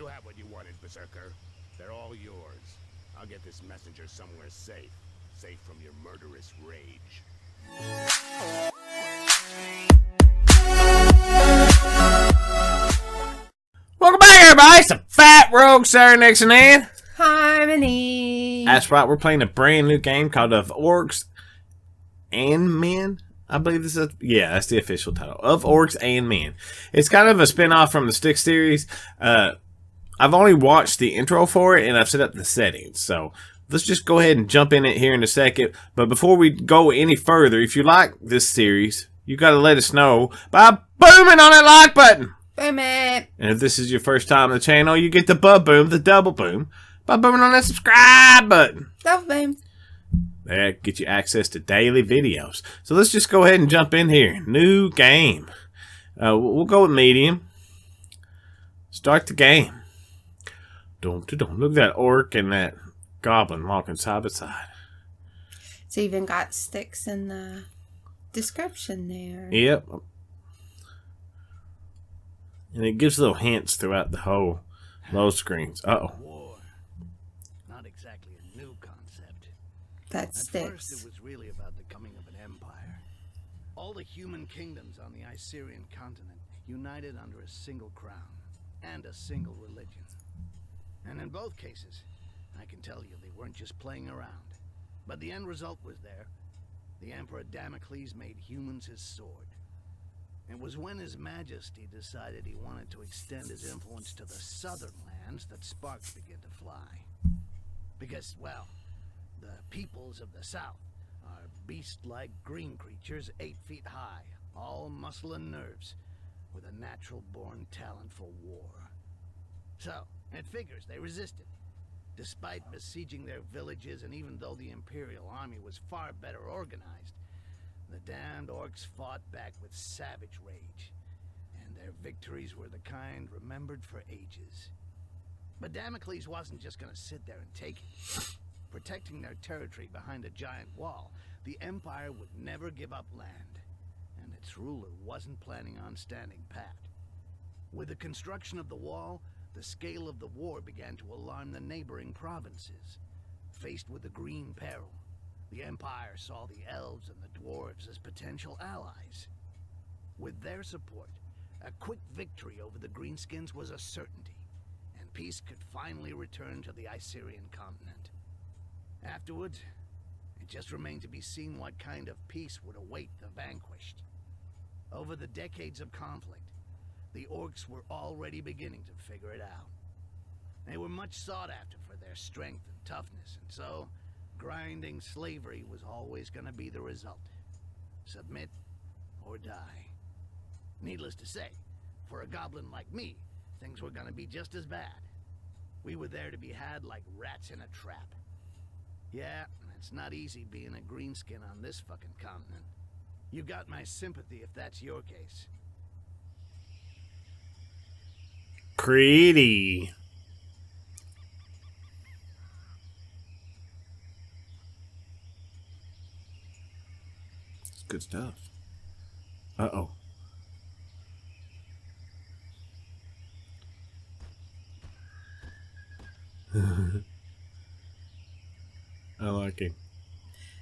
You have what you wanted, Berserker. They're all yours. I'll get this messenger somewhere safe. Safe from your murderous rage. Welcome back, everybody. It's the Fat Rogue Sarenixen and Harmony. that's right. We're playing a brand new game called of Orcs and Men. I believe this is that's the official title of Orcs and Men. It's kind of a spin-off from the Stick series. I've only watched the intro for it and I've set up the settings. So let's just go ahead and jump in it here in a second. But before we go any further, if you like this series, you got to let us know by booming on that like button. Boom it. And if this is your first time on the channel, you get the boom, the double boom, by booming on that subscribe button. Double boom. That gets you access to daily videos. So let's just go ahead and jump in here. New game. We'll go with medium. Start the game. Look at that orc and that goblin walking side by side. It's even got sticks in the description there. Yep. And it gives little hints throughout the whole load screens. War. Not exactly a new concept. That At sticks. first, it was really about the coming of an empire. All the human kingdoms on the Icerian continent united under a single crown and a single religion. And in both cases, I can tell you they weren't just playing around. But the end result was there. The Emperor Damocles made humans his sword. It was when His Majesty decided he wanted to extend his influence to the southern lands that sparks began to fly. Because, well, the peoples of the south are beast-like green creatures 8 feet high, all muscle and nerves, with a natural-born talent for war. So, it figures they resisted. Despite besieging their villages, and even though the Imperial army was far better organized, the damned orcs fought back with savage rage, and their victories were the kind remembered for ages. But Damocles wasn't just gonna sit there and take it. Protecting their territory behind a giant wall, the Empire would never give up land, and its ruler wasn't planning on standing pat. With the construction of the wall, the scale of the war began to alarm the neighboring provinces. Faced with the green peril, the Empire saw the elves and the dwarves as potential allies. With their support, a quick victory over the greenskins was a certainty, and peace could finally return to the Icerian continent. Afterwards, it just remained to be seen what kind of peace would await the vanquished. Over the decades of conflict, the orcs were already beginning to figure it out. They were much sought after for their strength and toughness, and so grinding slavery was always going to be the result. Submit or die. Needless to say, for a goblin like me, things were going to be just as bad. We were there to be had like rats in a trap. Yeah, it's not easy being a greenskin on this fucking continent. You got my sympathy if that's your case. Pretty. It's good stuff. Uh-oh. I like him.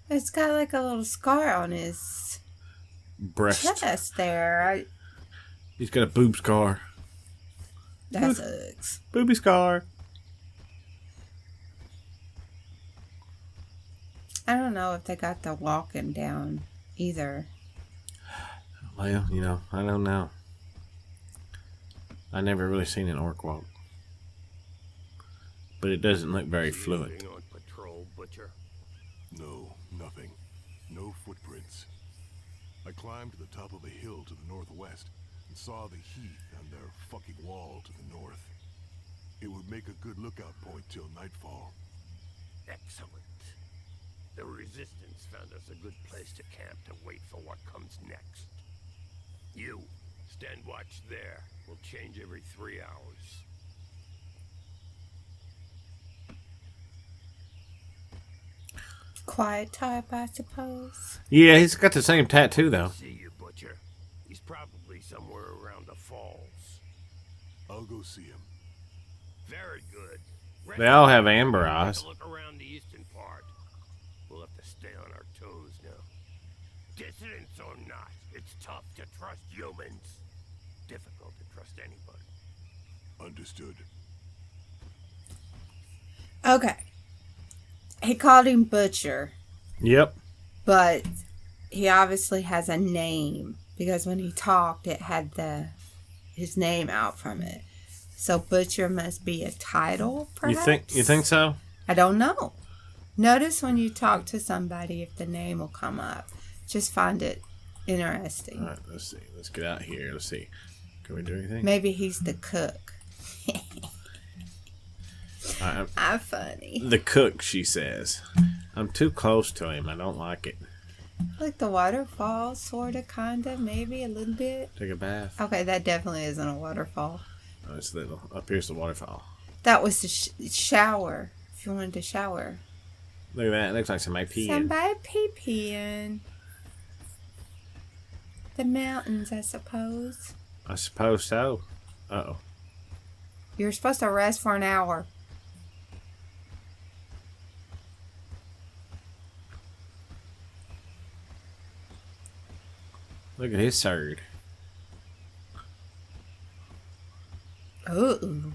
It's got like a little scar on his Breast. chest there. He's got a boob scar. That sucks. Booby scar. I don't know if they got the walking down either. Well, you know, I don't know. I never really seen an orc walk. But it doesn't look very fluid. Anything on patrol, Butcher? No, nothing. No footprints. I climbed to the top of a hill to the northwest and saw the heath and their fucking wall to the north. It would make a good lookout point till nightfall. Excellent. The Resistance found us a good place to camp to wait for what comes next. You, stand watch there. We'll change every 3 hours. Quiet type, I suppose. Yeah, he's got the same tattoo, though. See you, Butcher. He's probably somewhere around the falls. I'll go see him. Very good. They all have amber eyes. Look around the eastern part. We'll have to stay on our toes now. Dissidents or not, it's tough to trust humans. Difficult to trust anybody. Understood. Okay. He called him Butcher, Yep. but he obviously has a name because when he talked, it had his name out from it. So Butcher must be a title, perhaps? You think so? I don't know. Notice when you talk to somebody if the name will come up. Just find it interesting. All right, let's see. Let's get out here. Let's see. Can we do anything? Maybe he's the cook. I'm funny. The cook, she says. I'm too close to him. I don't like it. Like the waterfall, sort of, kind of, maybe a little bit. Take a bath. Okay, that definitely isn't a waterfall. Oh, it's little. Up here's the waterfall. That was the shower. If you wanted to shower. Look at that. It looks like somebody peeing. Somebody pee-peeing. The mountains, I suppose. I suppose so. Uh-oh. You're supposed to rest for an hour. Look at his sword. Ooh.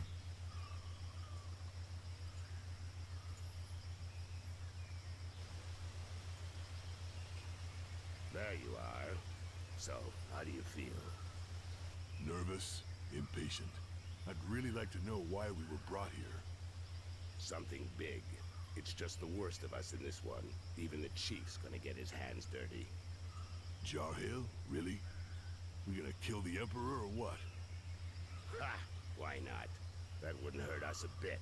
There you are. So, how do you feel? Nervous, impatient. I'd really like to know why we were brought here. Something big. It's just the worst of us in this one. Even the chief's gonna get his hands dirty. Jarhill? Really? We gonna kill the Emperor or what? Ha! Why not? That wouldn't hurt us a bit.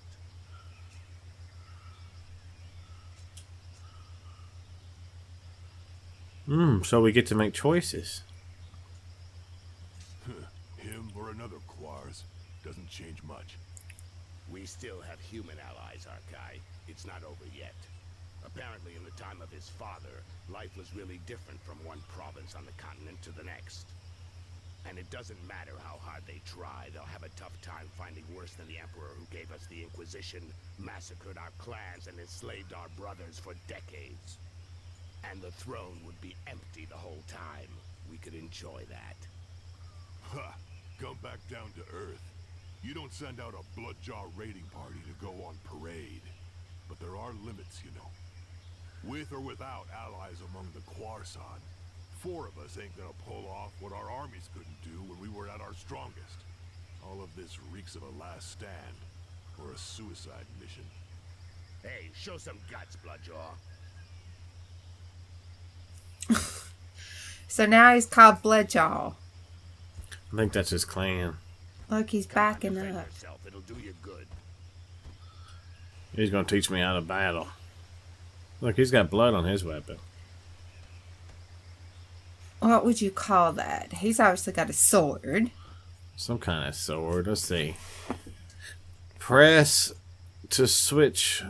So we get to make choices. Him or another Quars. Doesn't change much. We still have human allies, Arkai. It's not over yet. Apparently, in the time of his father, life was really different from one province on the continent to the next. And it doesn't matter how hard they try, they'll have a tough time finding worse than the Emperor who gave us the Inquisition, massacred our clans, and enslaved our brothers for decades. And the throne would be empty the whole time. We could enjoy that. Ha! Come back down to Earth. You don't send out a Bloodjaw raiding party to go on parade. But there are limits, you know. With or without allies among the Quarsan, 4 of us ain't gonna pull off what our armies couldn't do when we were at our strongest. All of this reeks of a last stand, or a suicide mission. Hey, show some guts, Bloodjaw. So now he's called Bloodjaw. I think that's his clan. Look, he's backing up. Yourself. It'll do you good. He's going to teach me how to battle. Look, he's got blood on his weapon. What would you call that? He's obviously got a sword. Some kind of sword. Let's see. Press to switch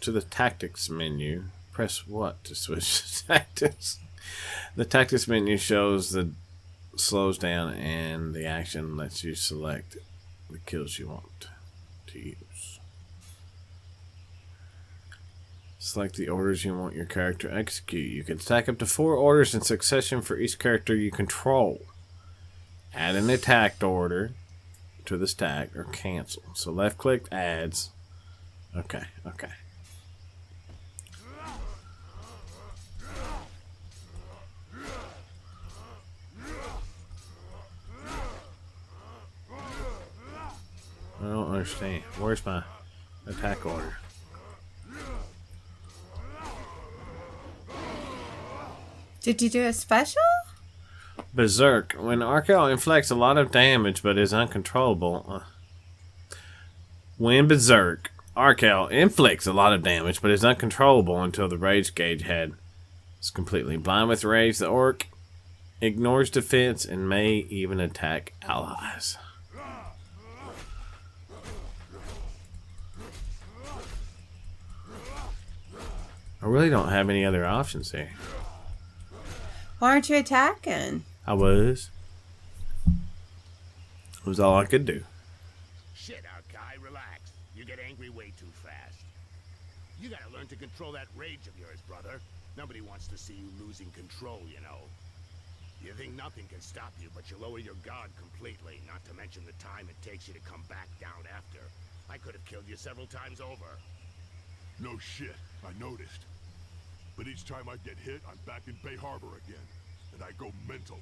to the tactics menu. Press what to switch to tactics? The tactics menu slows down, and the action lets you select the kills you want to use. Select the orders you want your character to execute. You can stack up to 4 orders in succession for each character you control. Add an attack order to the stack or cancel. So left click adds. Okay. I don't understand. Where's my attack order? Did you do a special? Berserk. When Arkel inflicts a lot of damage but is uncontrollable. When Berserk, Arkel inflicts a lot of damage but is uncontrollable until the rage gauge head is completely blind with rage. The orc ignores defense and may even attack allies. I really don't have any other options here. Why aren't you attacking? I was. It was all I could do. Shit, Arkai, relax. You get angry way too fast. You gotta learn to control that rage of yours, brother. Nobody wants to see you losing control, you know. You think nothing can stop you, but you lower your guard completely, not to mention the time it takes you to come back down after. I could have killed you several times over. No shit, I noticed. But each time I get hit, I'm back in Bay Harbor again. And I go mental.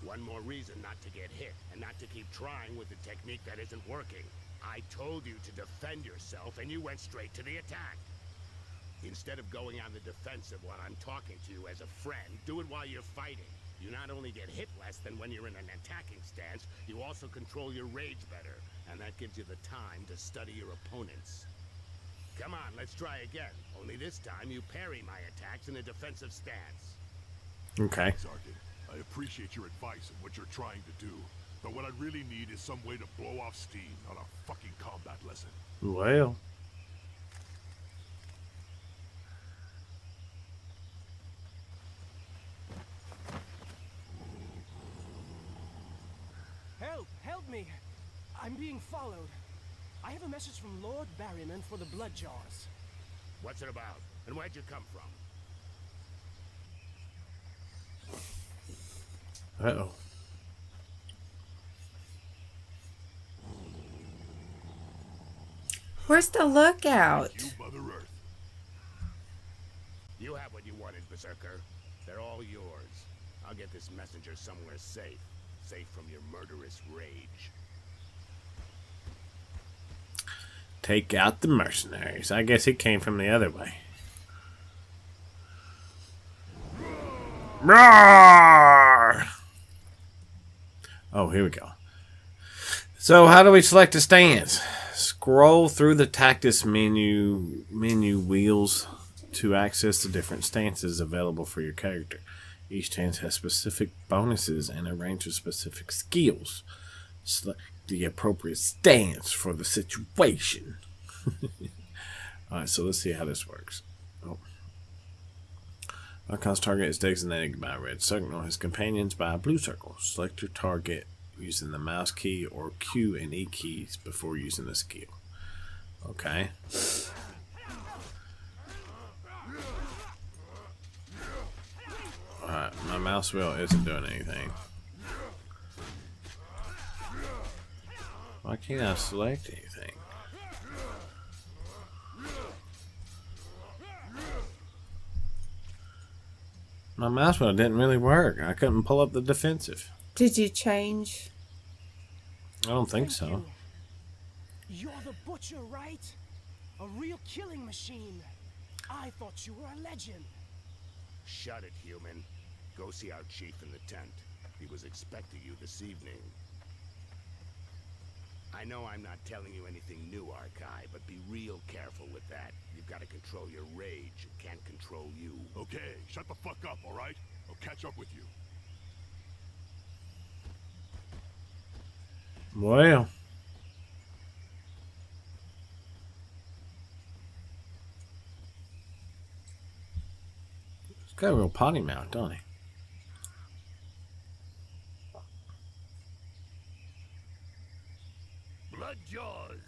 One more reason not to get hit, and not to keep trying with a technique that isn't working. I told you to defend yourself, and you went straight to the attack. Instead of going on the defensive while I'm talking to you as a friend, do it while you're fighting. You not only get hit less than when you're in an attacking stance, you also control your rage better, and that gives you the time to study your opponents. Come on, let's try again. Only this time you parry my attacks in a defensive stance. Okay. Sergeant, I appreciate your advice and what you're trying to do. But what I really need is some way to blow off steam, not a fucking combat lesson. Well. Help! Help me! I'm being followed. I have a message from Lord Barryman for the blood jars. What's it about? And where'd you come from? Uh-oh. Where's the lookout? You, Mother Earth. You have what you wanted, Berserker. They're all yours. I'll get this messenger somewhere safe. Safe from your murderous rage. Take out the mercenaries. I guess he came from the other way. Roar! Oh, here we go. So, how do we select a stance? Scroll through the tactics menu wheels to access the different stances available for your character. Each stance has specific bonuses and a range of specific skills. Select the appropriate stance for the situation. Alright, so let's see how this works. Oh. Archon's target is designated by a red circle. His companions by a blue circle. Select your target using the mouse key or Q and E keys before using the skill. Okay. Alright, my mouse wheel isn't doing anything. Why can't I select anything? My mouse wheel didn't really work. I couldn't pull up the defensive. Did you change? I don't think so. You're the butcher, right? A real killing machine. I thought you were a legend. Shut it, human. Go see our chief in the tent. He was expecting you this evening. I know I'm not telling you anything new, Arkai, but be real careful with that. You've got to control your rage. It can't control you. Okay, shut the fuck up, alright? I'll catch up with you. Well. He's got a real potty mouth, don't he? Bloodjaws,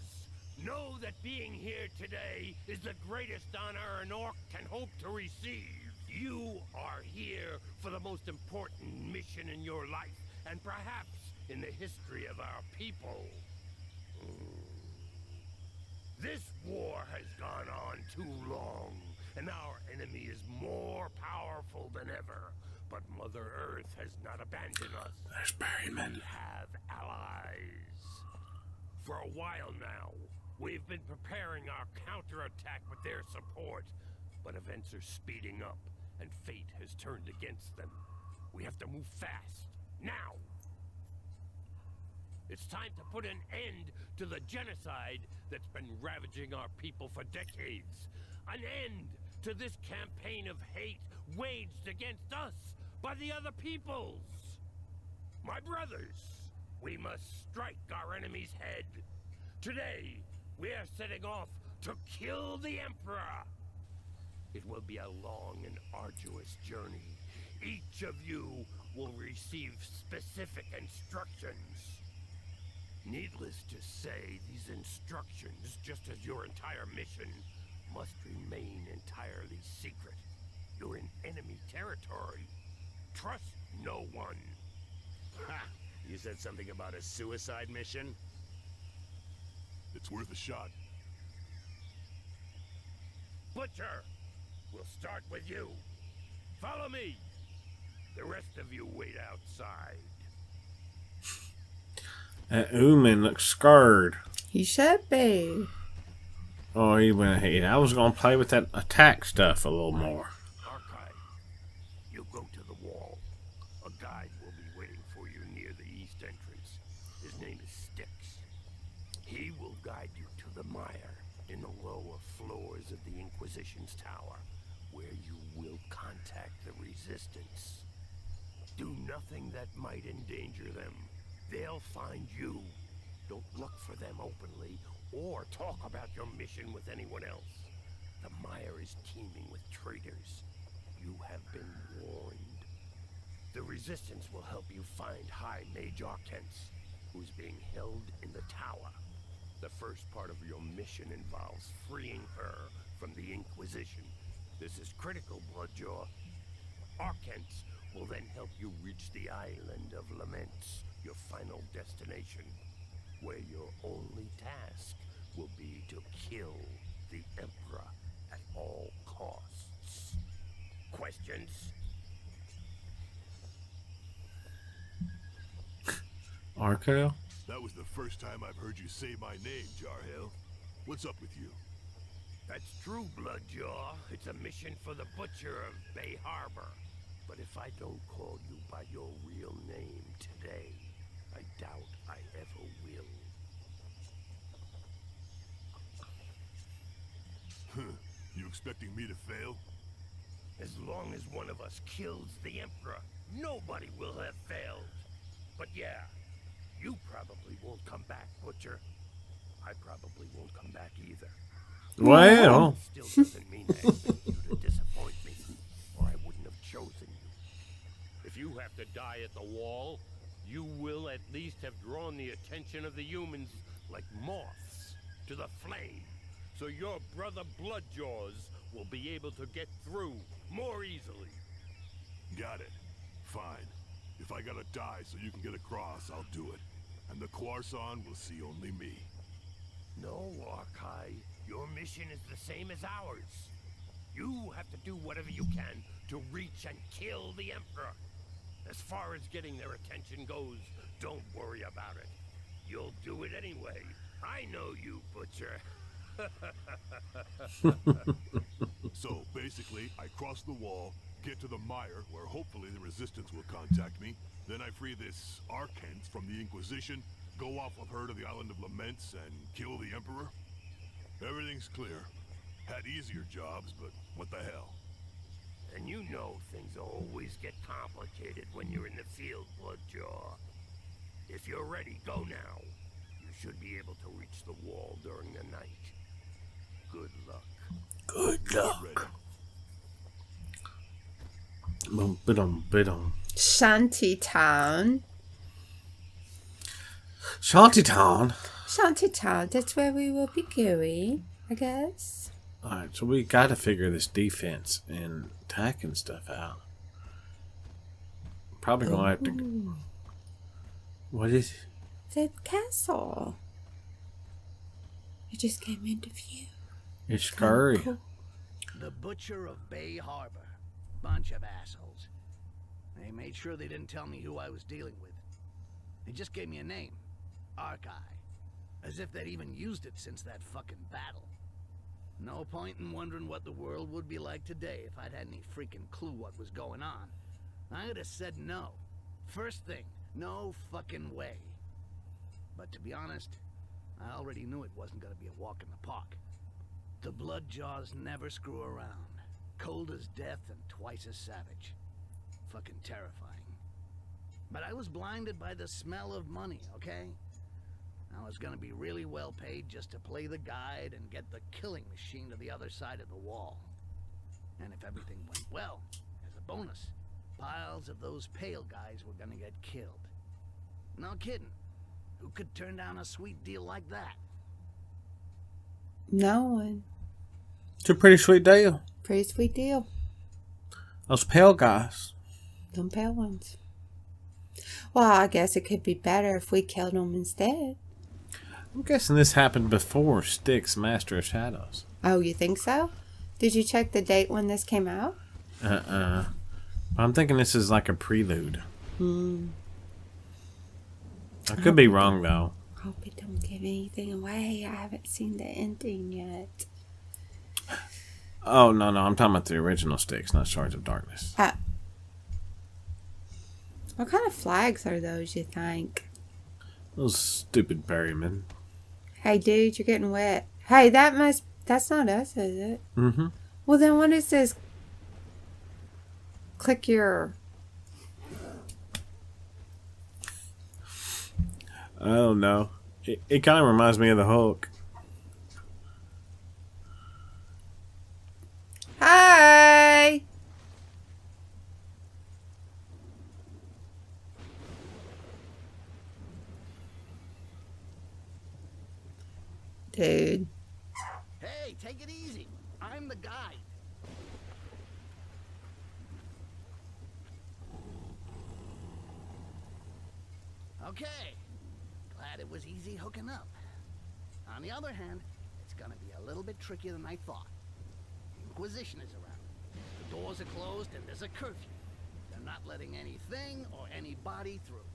know that being here today is the greatest honor an orc can hope to receive. You are here for the most important mission in your life, and perhaps in the history of our people. This war has gone on too long, and our enemy is more powerful than ever. But Mother Earth has not abandoned us. There's Barryman. We have allies. For a while now, we've been preparing our counterattack with their support, but events are speeding up, and fate has turned against them. We have to move fast, now! It's time to put an end to the genocide that's been ravaging our people for decades. An end to this campaign of hate waged against us by the other peoples. My brothers, we must strike our enemy's head. Today, we are setting off to kill the Emperor. It will be a long and arduous journey. Each of you will receive specific instructions. Needless to say, these instructions, just as your entire mission, must remain entirely secret. You're in enemy territory. Trust no one. Ha! You said something about a suicide mission? It's worth a shot. Butcher, we'll start with you. Follow me. The rest of you wait outside. That oOaM looks scared. He should be. Oh, he went ahead. I was gonna play with that attack stuff a little more. Archive, you go to the wall. A guide will be waiting for you near the east entrance. His name is Styx. He will guide you to the mire in the lower floors of the Inquisition's tower, where you will contact the Resistance. Do nothing that might endanger them. They'll find you. Don't look for them openly or talk about your mission with anyone else. The mire is teeming with traitors. You have been warned. The Resistance will help you find High Mage Arcens, who's being held in the tower. The first part of your mission involves freeing her from the Inquisition. This is critical, Bloodjaw. Arcens will then help you reach the Island of Laments, your final destination, where your only task will be to kill the Emperor at all costs. Questions? Arco? That was the first time I've heard you say my name, Jarhill. What's up with you? That's true, Bloodjaw. It's a mission for the Butcher of Bay Harbor. But if I don't call you by your real name today, I doubt I ever will. You expecting me to fail? As long as one of us kills the Emperor, nobody will have failed. But yeah, you probably won't come back, Butcher. I probably won't come back either. Well, Still doesn't mean I expect you to disappoint me, or I wouldn't have chosen you. If you have to die at the wall, you will at least have drawn the attention of the humans like moths to the flame. So your brother Bloodjaws will be able to get through more easily. Got it. Fine. If I gotta die so you can get across, I'll do it. And the Quarson will see only me. No, Arkai. Your mission is the same as ours. You have to do whatever you can to reach and kill the Emperor. As far as getting their attention goes, don't worry about it. You'll do it anyway. I know you, Butcher. So, basically, I cross the wall, get to the mire, where hopefully the Resistance will contact me. Then I free this Arcens from the Inquisition, go off with her to the Island of Laments, and kill the Emperor. Everything's clear. Had easier jobs, but what the hell? And you know things always get complicated when you're in the field, Bloodjaw. If you're ready, go now. You should be able to reach the wall during the night. Good luck. good Ready. luck. Bum-ba-dum-ba-dum. Shantytown. Shantytown. Shantytown, that's where we will be going, I guess. Alright, so we gotta figure this defense and attacking stuff out. Probably gonna have to. What is it? The castle. It just came into view. It's scary. Cool. The Butcher of Bay Harbor. Bunch of assholes. They made sure they didn't tell me who I was dealing with. They just gave me a name. Arkai. As if they'd even used it since that fucking battle. No point in wondering what the world would be like today if I'd had any freaking clue what was going on. I'd have said no. First thing, no fucking way. But to be honest, I already knew it wasn't gonna be a walk in the park. The Bloodjaws never screw around. Cold as death and twice as savage. Fucking terrifying. But I was blinded by the smell of money, okay? I was gonna be really well paid just to play the guide and get the killing machine to the other side of the wall. And if everything went well, as a bonus, piles of those pale guys were gonna get killed. No kidding. Who could turn down a sweet deal like that? No one. It's a pretty sweet deal. Pretty sweet deal. Those pale guys. Them pale ones. Well, I guess it could be better if we killed them instead. I'm guessing this happened before Styx Master of Shadows. Oh, you think so? Did you check the date when this came out? I'm thinking this is like a prelude. Hmm. I could be wrong, though. Hope it don't give anything away. I haven't seen the ending yet. Oh, no. I'm talking about the original Styx, not Shards of Darkness. What kind of flags are those, you think? Those stupid berrymen. Hey, dude, you're getting wet. Hey, that's not us, is it? Mm-hmm. Well, then what is this? Click your... I don't know. It kind of reminds me of the Hulk. Hi! Dude. Hey, take it easy. I'm the guide. Okay. Glad it was easy hooking up. On the other hand, it's gonna be a little bit trickier than I thought. The Inquisition is around. The doors are closed and there's a curfew. They're not letting anything or anybody through.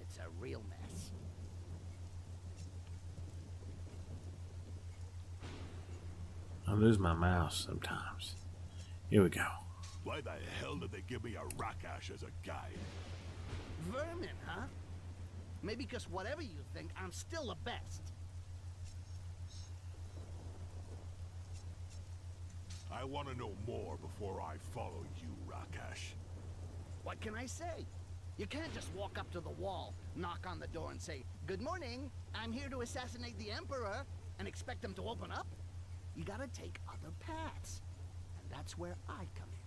It's a real mess. I lose my mouse sometimes. Here we go. Why the hell did they give me a Rakash as a guide? Vermin, huh? Maybe because whatever you think, I'm still the best. I want to know more before I follow you, Rakash. What can I say? You can't just walk up to the wall, knock on the door and say, "Good morning, I'm here to assassinate the Emperor," and expect them to open up. You gotta take other paths. And that's where I come in.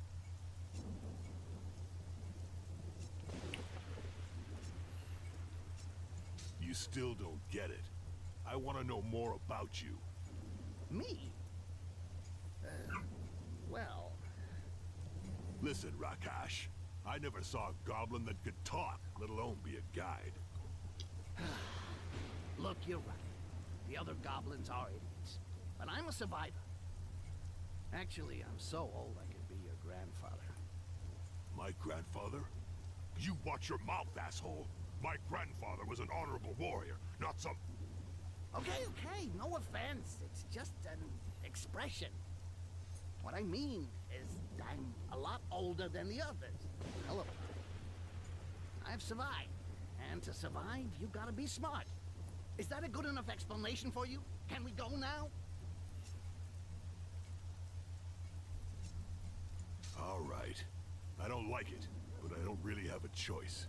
You still don't get it. I want to know more about you. Me? Well... Listen, Rakash. I never saw a goblin that could talk, let alone be a guide. Look, you're right. The other goblins are idiots. But I'm a survivor. Actually, I'm so old I could be your grandfather. My grandfather? You watch your mouth, asshole. My grandfather was an honorable warrior, not some... Okay, no offense. It's just an expression. What I mean is I'm a lot older than the others. Hell of a lot. I've survived. And to survive, you gotta be smart. Is that a good enough explanation for you? Can we go now? All right. I don't like it, but I don't really have a choice.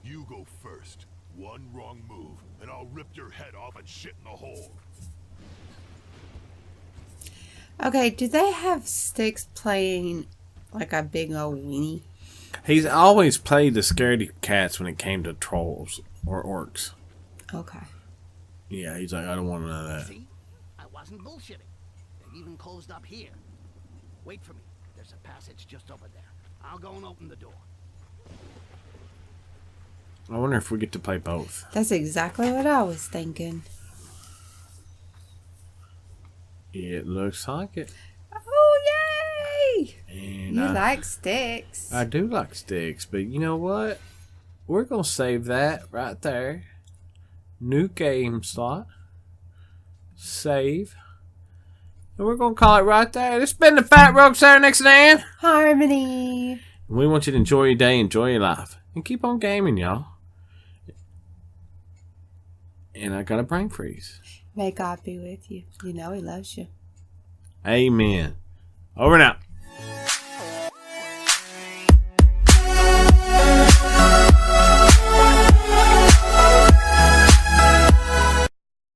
You go first. One wrong move, and I'll rip your head off and shit in the hole. Okay, do they have Styx playing like a big old weenie? He's always played the scaredy cats when it came to trolls or orcs. Okay. Yeah, he's like, I don't want none of that. See? I wasn't bullshitting. They've even closed up here. Wait for me. There's a passage just over there. I'll go and open the door. I wonder if we get to play both. That's exactly what I was thinking. It looks like it. Oh, yay! And You like Styx. I do like Styx, but you know what? We're going to save that right there. New game slot. Save. And we're going to call it right there. This has been the Fat Rogue Sarenixen and Harmony. we want you to enjoy your day, enjoy your life, and keep on gaming, y'all. And I got a brain freeze. May God be with you. You know he loves you. Amen. Over and out.